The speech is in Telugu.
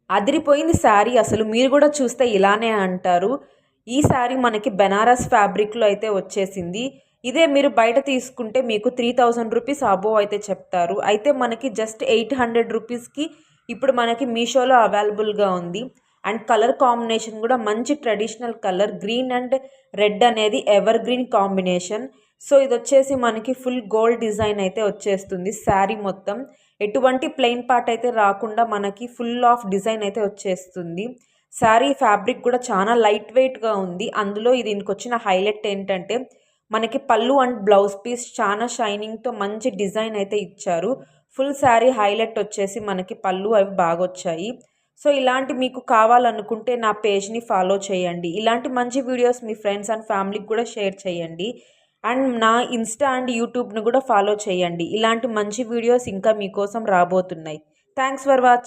అదిరిపోయింది శారీ అసలు. మీరు కూడా చూస్తే ఇలానే అంటారు. ఈ శారీ మనకి బెనారస్ ఫ్యాబ్రిక్‌లో అయితే వచ్చేసింది. ఇదే మీరు బయట తీసుకుంటే మీకు 3000 రూపీస్ అబోవ్ అయితే చెప్తారు. అయితే మనకి జస్ట్ 800 రూపీస్‌కి ఇప్పుడు మనకి మీషోలో అవైలబుల్‌గా ఉంది. అండ్ కలర్ కాంబినేషన్ కూడా మంచి traditional colour green and red అనేది ఎవర్ గ్రీన్ కాంబినేషన్. సో ఇదొచ్చేసి మనకి ఫుల్ గోల్డ్ డిజైన్ అయితే వచ్చేస్తుంది శారీ మొత్తం. ఎటువంటి ప్లెయిన్ పార్ట్ అయితే రాకుండా మనకి ఫుల్ ఆఫ్ డిజైన్ అయితే వచ్చేస్తుంది. శారీ ఫ్యాబ్రిక్ కూడా చాలా లైట్ వెయిట్‌గా ఉంది. అందులో దీనికొచ్చిన హైలైట్ ఏంటంటే మనకి పళ్ళు అండ్ బ్లౌజ్ పీస్ చాలా షైనింగ్‌తో మంచి డిజైన్ అయితే ఇచ్చారు. ఫుల్ శారీ హైలైట్ వచ్చేసి మనకి పళ్ళు అవి బాగొచ్చాయి. సో ఇలాంటి మీకు కావాలనుకుంటే నా పేజ్‌ని ఫాలో చేయండి. ఇలాంటి మంచి వీడియోస్ మీ ఫ్రెండ్స్ అండ్ ఫ్యామిలీకి కూడా షేర్ చేయండి. అండ్ నా ఇన్‌స్టా అండ్ యూట్యూబ్‌ని కూడా ఫాలో చేయండి. ఇలాంటి మంచి వీడియోస్ ఇంకా మీకోసం రాబోతున్నాయి. Thanks for watching.